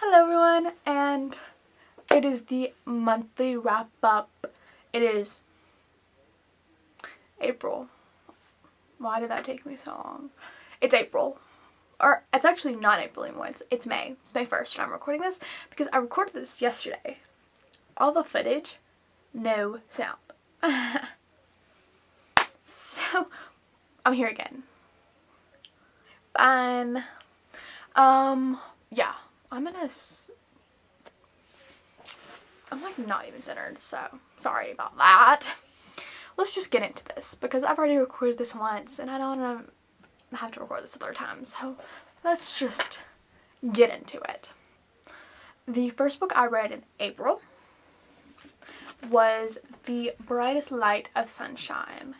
Hello everyone, and it is the monthly wrap up. It is April. Why did that take me so long? It's April. Or it's actually not April anymore. It's May. It's May 1st when I'm recording this because I recorded this yesterday. All the footage, no sound. So I'm here again. Fine. Yeah. I'm like not even centered, so sorry about that. Let's just get into this because I've already recorded this once and I don't want to have to record this a third time, so let's just get into it. The first book I read in April was The Brightest Light of Sunshine.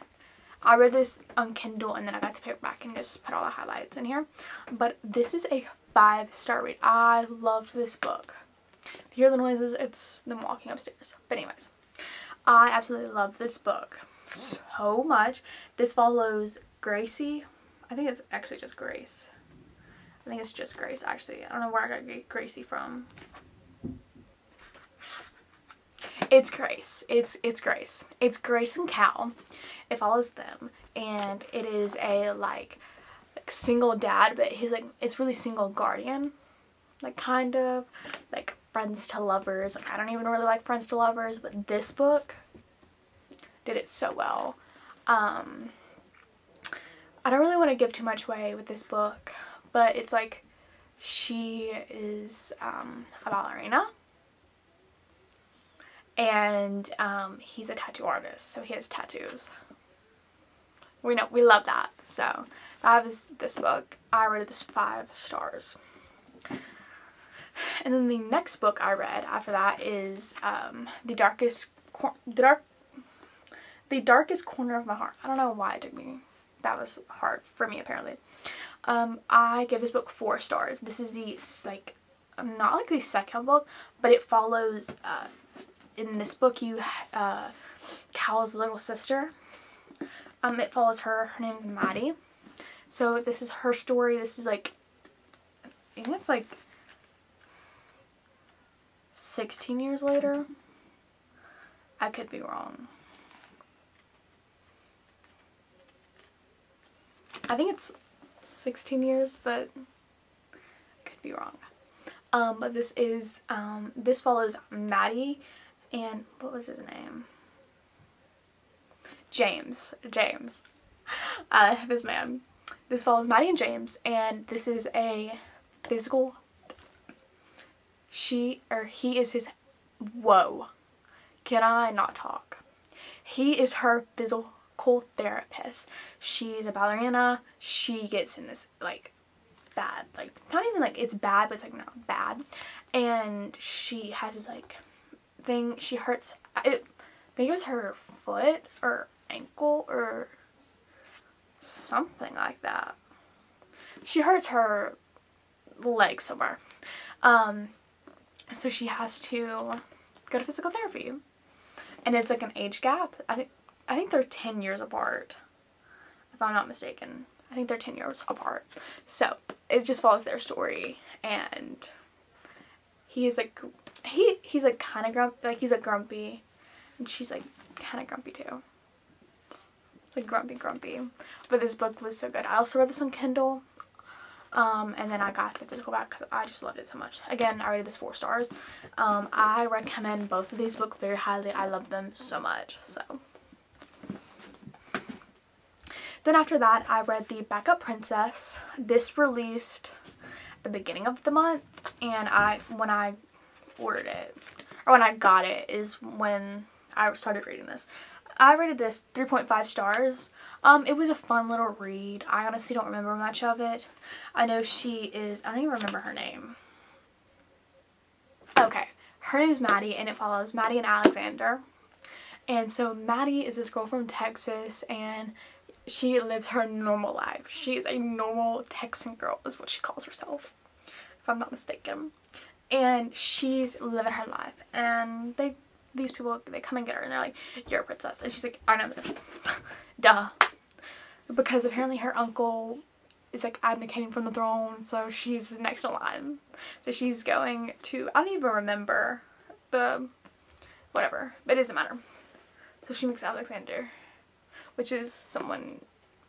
I read this on Kindle and then I got the paperback and just put all the highlights in here. But this is a 5-star read. I loved this book. If you hear the noises, it's them walking upstairs. But anyways, I absolutely love this book so much. This follows Gracie. I think it's actually just Grace. I think it's just Grace, actually. I don't know where I got Gracie from. It's Grace. It's Grace. It's Grace and Cal. It follows them, and it is a like single dad, but he's like, it's really single guardian, like kind of like friends to lovers. Like I don't even really like friends to lovers, but this book did it so well. I don't really want to give too much away with this book, but it's like she is a ballerina. And he's a tattoo artist, so he has tattoos. We love that. So that was this book. I rated this 5 stars. And then the next book I read after that is The Darkest Corner of My Heart. I don't know why it took me. That was hard for me apparently. I gave this book 4 stars. This is the not like the second book, but it follows. In this book, Cal's little sister. It follows her. Her name is Maddie. So this is her story. This is like, I think it's like 16 years later. I could be wrong. I think it's 16 years, but I could be wrong. But this is, this follows Maddie and what was his name? James. This man. This follows Maddie and James, and this is a physical. He is his. Whoa. Can I not talk? He is her physical therapist. She's a ballerina. She gets in this like bad, like not even like it's bad, but it's like not bad, and she has this like thing. She hurts it. I think it was her foot or ankle or something like that. She hurts her leg somewhere. So she has to go to physical therapy, and it's like an age gap. I think they're 10 years apart, if I'm not mistaken. I think they're 10 years apart. So it just follows their story, and he is like. He's like kind of grumpy, like he's like grumpy, and she's like kind of grumpy too. It's like grumpy. But this book was so good. I also read this on Kindle, and then I got the physical back because I just loved it so much. Again, I rated this 4 stars. I recommend both of these books very highly. I love them so much. So then after that, I read The Backup Princess. This released at the beginning of the month, and when I ordered it, or when I got it, is when I started reading this. I rated this 3.5 stars. It was a fun little read. I honestly don't remember much of it. I know she is, I don't even remember her name. Okay, her name is Maddie, and it follows Maddie and Alexander. And so Maddie is this girl from Texas, and she lives her normal life. She's a normal Texan girl is what she calls herself, if I'm not mistaken. And she's living her life, and these people, they come and get her, and they're like, you're a princess. And she's like, I know this. Duh. Because apparently her uncle is like abdicating from the throne, so she's next in line. So she's going to, I don't even remember the, whatever, but it doesn't matter. So she meets Alexander, which is someone,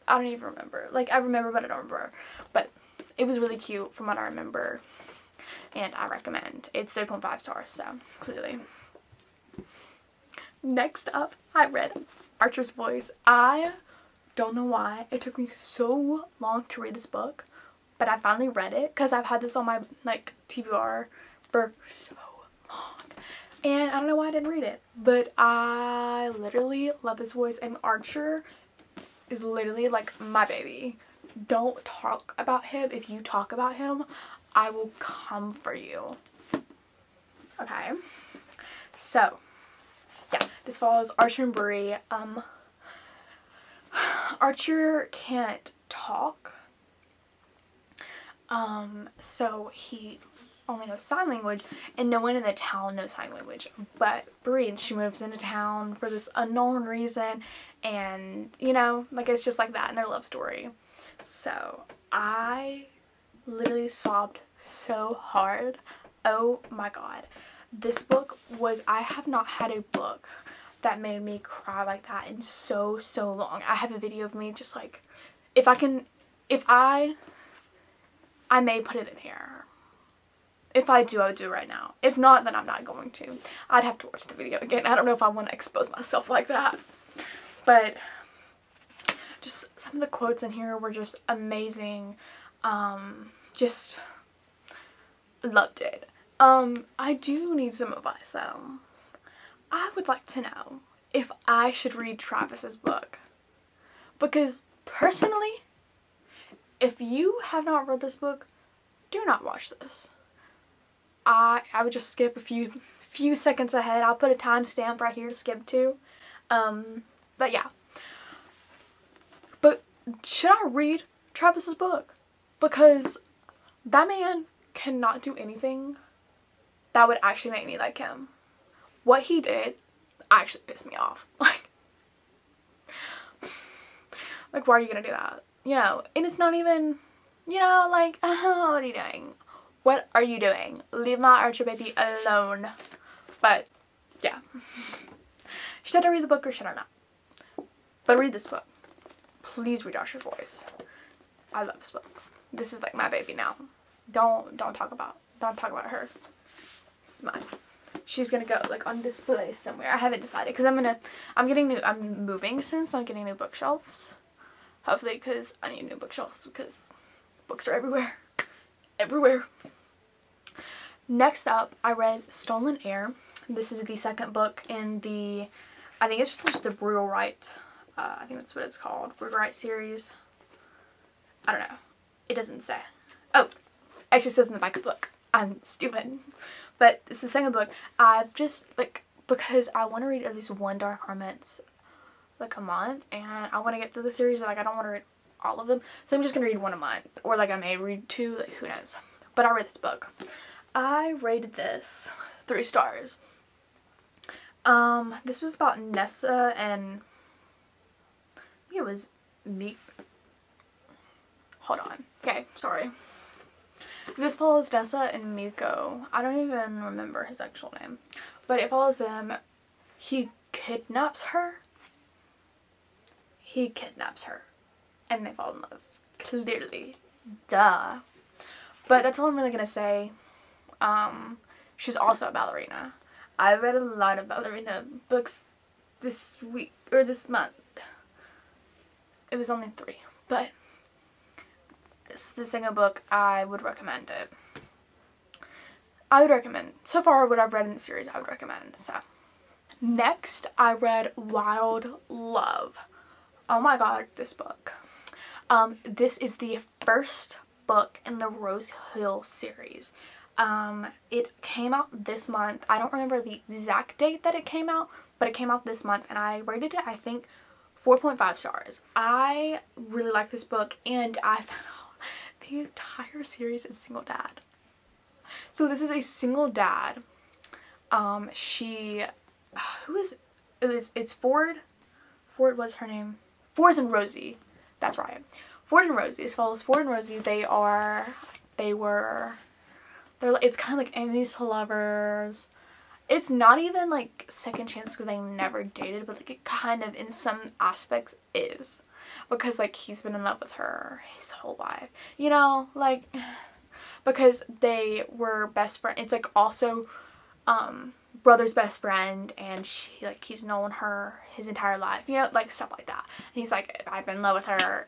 I don't even remember. Like, I remember, but I don't remember. But it was really cute from what I remember, and I recommend. It's 3.5 stars, so clearly. Next up, I read Archer's Voice. I don't know why it took me so long to read this book, but I finally read it because I've had this on my like TBR for so long, and I don't know why I didn't read it, but I literally love this voice, and Archer is literally like my baby. Don't talk about him. If you talk about him, I will come for you. Okay, so yeah, this follows Archer and Bree. Archer can't talk, so he only knows sign language, and no one in the town knows sign language but Bree, and she moves into town for this unknown reason, and you know, like, it's just like that in their love story. So I literally sobbed so hard. Oh my god, this book was, I have not had a book that made me cry like that in so long. I have a video of me just like, I may put it in here. If I do, I would do it right now. If not, then I'm not going to. I'd have to watch the video again. I don't know if I want to expose myself like that. But just some of the quotes in here were just amazing. Just loved it. I do need some advice though. I would like to know if I should read Travis's book, because personally, if you have not read this book, do not watch this. I would just skip a few seconds ahead. I'll put a timestamp right here to skip to. But yeah. But should I read Travis's book? Because that man cannot do anything that would actually make me like him. What he did actually pissed me off. Like, why are you gonna do that? You know, and it's not even, you know, like, oh, what are you doing? What are you doing? Leave my Archer baby alone. But, yeah. Should I read the book or should I not? But read this book. Please read Archer's Voice. I love this book. This is like my baby now. Don't talk about her. This is mine. She's gonna go like on display somewhere. I haven't decided because I'm moving soon, so I'm getting new bookshelves. Hopefully, because I need new bookshelves because books are everywhere. Everywhere. Next up, I read Stolen Heir. This is the second book in the, I think it's just the Brutal Right. I think that's what it's called. Brutal Right series. I don't know. It doesn't say. Oh, actually says in the back of the book. I'm stupid. But it's the second book. I've just, like, because I want to read at least one Dark Romance, like, a month. And I want to get through the series, but, like, I don't want to read all of them. So I'm just going to read one a month. Or, like, I may read two. Like, who knows. But I read this book. I rated this 3 stars. This was about Nessa and, I think it was hold on. Okay, sorry. This follows Nessa and Miko. I don't even remember his actual name. But it follows them. He kidnaps her. And they fall in love. Clearly. Duh. But that's all I'm really gonna say. She's also a ballerina. I read a lot of ballerina books this week, or this month. It was only 3. But this is the second book. I would recommend it. So far what I've read in the series, I would recommend. So next I read Wild Love. Oh my god, this book. This is the first book in the Rose Hill series. It came out this month. I don't remember the exact date that it came out, but it came out this month, and I rated it, I think, 4.5 stars. I really like this book, and I found out the entire series is single dad. So this is a single dad. It's Ford. Ford was her name. Ford and Rosie. That's right. Ford and Rosie. This follows Ford and Rosie. It's kind of like enemies to lovers. It's not even like second chance because they never dated, but like it kind of in some aspects is, because like he's been in love with her his whole life, you know, like because they were best friends. It's like also brother's best friend, and he's known her his entire life, you know, like stuff like that. And he's like, I've been in love with her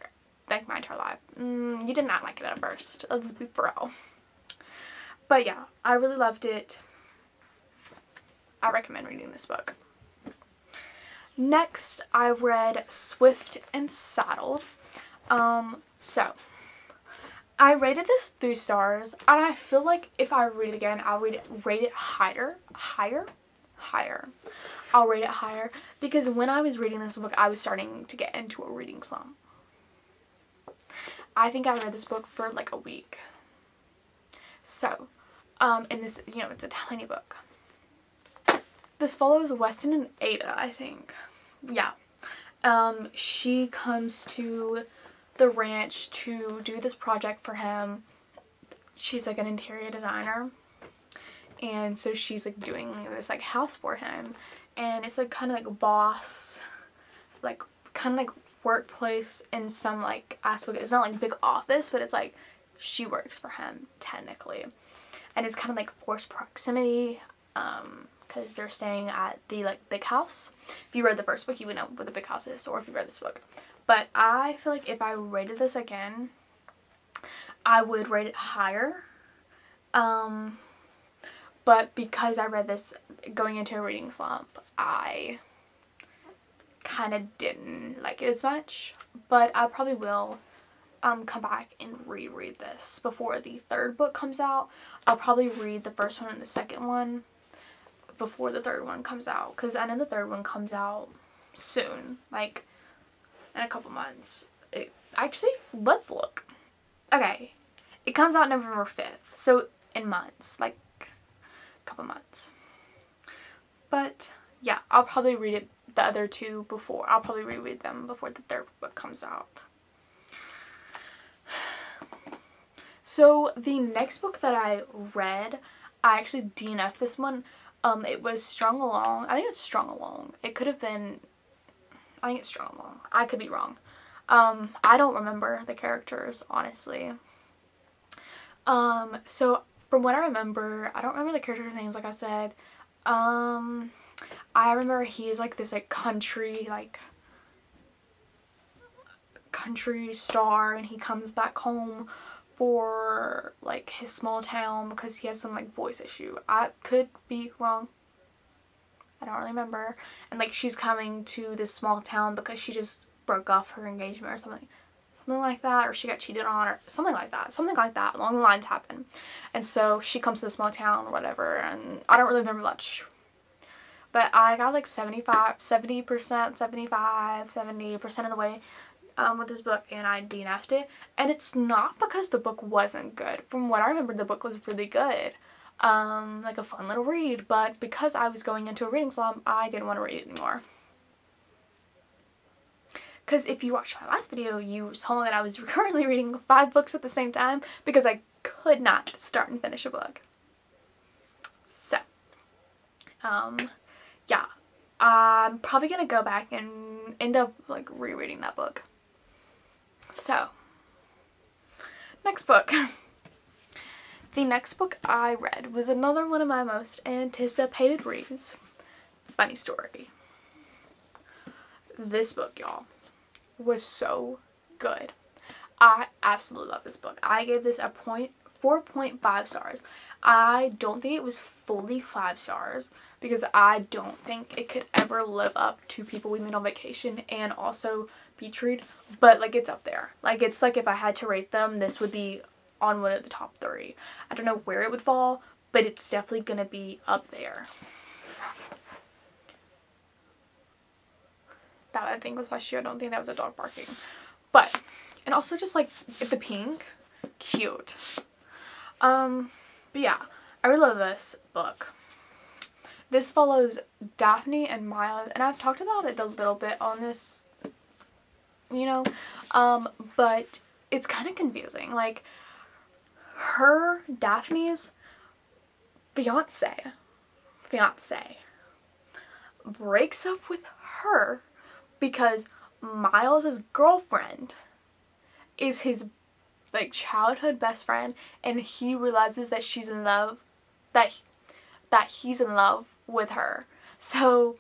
like my entire life. You did not like it at first, let's be for real. But yeah, I really loved it. I recommend reading this book. Next, I read Swift and Saddled. So I rated this 3 stars, and I feel like if I read it again, I'll rate it higher. I'll rate it higher because when I was reading this book, I was starting to get into a reading slump. I think I read this book for like a week. So, and this, you know, it's a tiny book. This follows Weston and Ada, I think. Yeah. She comes to the ranch to do this project for him. She's like an interior designer. And so she's like doing this like house for him. And it's like kind of like boss, like kind of like workplace in some like aspect. It's not like big office, but it's like she works for him technically. And it's kind of like forced proximity. Because they're staying at the like big house. If you read the first book, you would know what the big house is, or if you read this book. But I feel like if I rated this again, I would rate it higher. But because I read this going into a reading slump, I kind of didn't like it as much. But I probably will come back and reread this before the 3rd book comes out. I'll probably read the first one and the second one before the 3rd one comes out, because I know the 3rd one comes out soon, like in a couple months. Actually, let's look. Okay, it comes out November 5th, so in months, like a couple months. But yeah, I'll probably read it, the other 2 before. I'll probably reread them before the 3rd book comes out. So the next book that I read, I actually DNF'd this one. It was Strung Along. I think it's Strung Along. It could have been, I think it's Strung Along. I could be wrong. I don't remember the characters, honestly. So from what I remember, I don't remember the characters' names, like I said. I remember he's like this like country star, and he comes back home for like his small town because he has some like voice issue. I could be wrong. I don't really remember. And like she's coming to this small town because she just broke off her engagement or something like that, or she got cheated on or something like that. Along the lines happen. And so she comes to the small town or whatever, and I don't really remember much. But I got like 70% of the way with this book, and I DNF'd it. And it's not because the book wasn't good. From what I remember, the book was really good. Like a fun little read, but because I was going into a reading slump, I didn't want to read it anymore. Because if you watched my last video, you saw that I was currently reading 5 books at the same time because I could not start and finish a book. So, yeah, I'm probably gonna go back and end up like rereading that book. So, next book. The next book I read was another one of my most anticipated reads, Bunny Story. This book, y'all, was so good. I absolutely love this book. I gave this a 4.5 stars. I don't think it was fully 5 stars because I don't think it could ever live up to People We Meet on Vacation and also Beach Read, but like it's up there. Like it's like if I had to rate them, this would be on one of the top 3. I don't know where it would fall, but it's definitely gonna be up there. That I think was my shoe. I don't think that was a dog barking. But, and also just like the pink, cute. But yeah, I really love this book. This follows Daphne and Miles, and I've talked about it a little bit on this, you know, but it's kind of confusing. Like, Daphne's fiance breaks up with her because Miles's girlfriend is his like childhood best friend, and he realizes that she's in love, that he's in love with her. So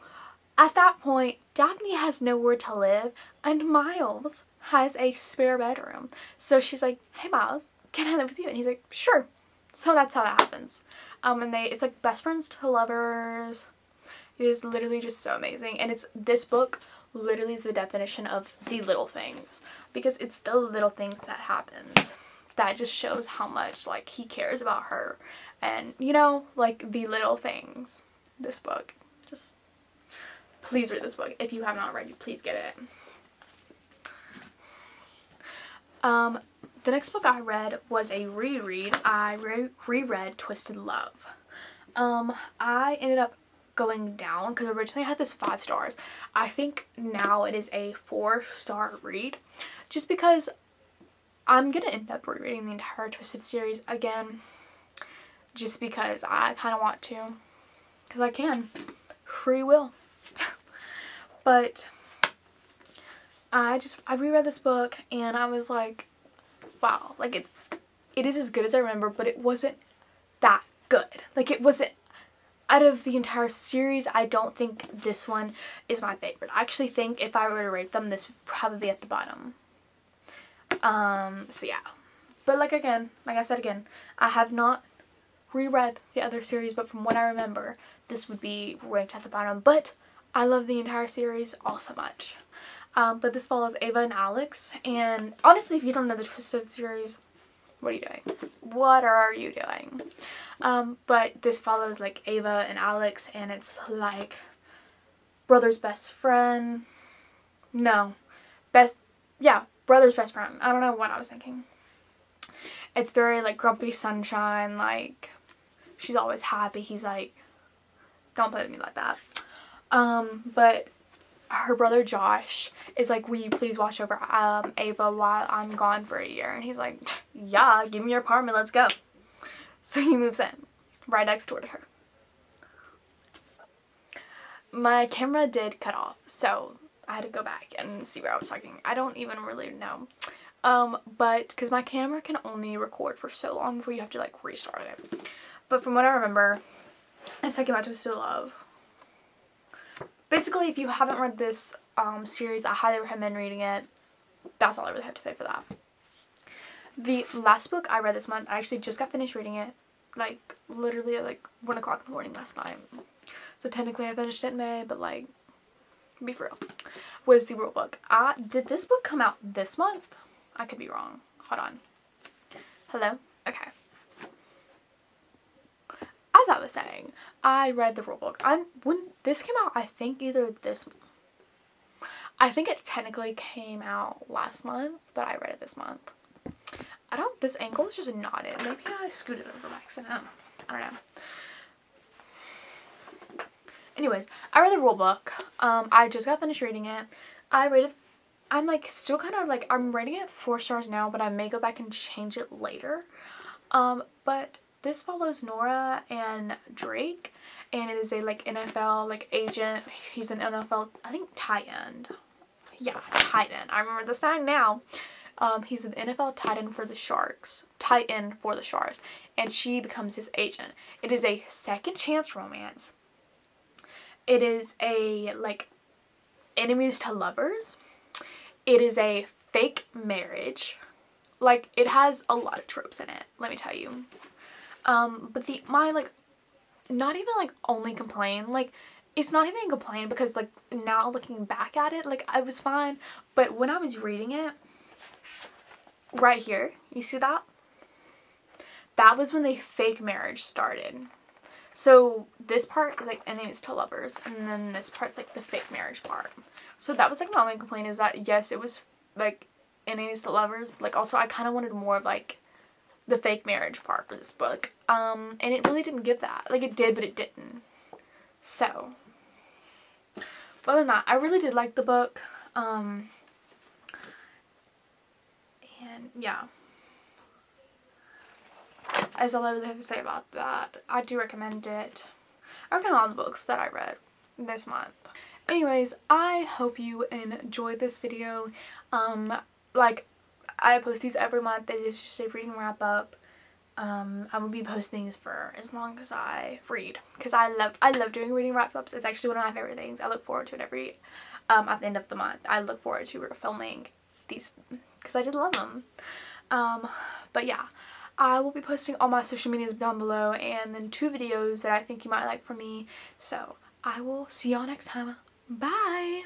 at that point, Daphne has nowhere to live, and Miles has a spare bedroom. So she's like, hey Miles, can I live with you? And he's like, sure. So that's how that happens. And it's like best friends to lovers. It is literally just so amazing. And this book literally is the definition of the little things, because it's the little things that happens that just shows how much like he cares about her, and you know, like the little things. This book, just please read this book. If you have not read it, please get it. The next book I read was a reread. I reread Twisted Love. I ended up going down because originally I had this 5 stars. I think now it is a 4-star read, just because I'm gonna end up rereading the entire Twisted series again, just because I kind of want to, because I can. Free will. But I reread this book and I was like, wow, like it is as good as I remember, but it wasn't that good. Like, it wasn't, out of the entire series, I don't think this one is my favorite. I actually think if I were to rate them, this would probably be at the bottom. So yeah. But like I said again, I have not reread the other series, but from what I remember, this would be ranked at the bottom. But I love the entire series all so much. But this follows Ava and Alex, and honestly, if you don't know the Twisted series, what are you doing? What are you doing? But this follows like Ava and Alex, and it's like brother's best friend. No, brother's best friend. I don't know what I was thinking. It's very like grumpy sunshine, like she's always happy. He's like, don't play with me like that. But her brother Josh is like, will you please watch over Ava while I'm gone for a year? And he's like, yeah, give me your apartment, let's go. So he moves in right next door to her. My camera did cut off, so I had to go back and see where I was talking. I don't even really know. But because my camera can only record for so long before you have to like restart it. But from what I remember, I was talking about Twisted Love. Basically, if you haven't read this series, I highly recommend reading it. That's all I really have to say for that. The last book I read this month, I actually just got finished reading it, like literally at like 1 o'clock in the morning last night. So technically I finished it in May, but like, be for real, was the Rule Book. Did this book come out this month? I could be wrong. Hold on. Hello? Okay. As I was saying, I read the Rule Book. When this came out, I think I think it technically came out last month, but I read it this month. This ankle is just knotted. Maybe I scooted over by accident. I don't know. Anyways, I read the Rule Book. I just got finished reading it. I'm like still kind of like, I'm rating it 4 stars now, but I may go back and change it later. But this follows Nora and Drake, and it is a like NFL like agent. He's an NFL, I think, tight end. Yeah, tight end. I remember the sign now. He's an NFL tight end for the Sharks. And she becomes his agent. It is a second chance romance. It is a like enemies to lovers. It is a fake marriage. Like, it has a lot of tropes in it, let me tell you. But my like, not even like only complaint, like it's not even a complaint, because like now looking back at it, like I was fine, but when I was reading it, right here, you see that? That was when the fake marriage started. So this part is like enemies to lovers, and then this part's like the fake marriage part. So that was like my only complaint, is that yes, it was like enemies to lovers, but like also I kind of wanted more of like the fake marriage part for this book. And it really didn't give that. Like, it did, but it didn't. So, but other than that, I really did like the book. And And yeah, that's all I really have to say about that. I do recommend it. I recommend all the books that I read this month. Anyways, I hope you enjoyed this video. Like, I post these every month. It is just a reading wrap up. I will be posting these for as long as I read, because I love doing reading wrap ups. It's actually one of my favorite things. I look forward to it every at the end of the month. I look forward to filming these because I just love them. But yeah, I will be posting all my social medias down below, and then 2 videos that I think you might like from me. So I will see y'all next time. Bye!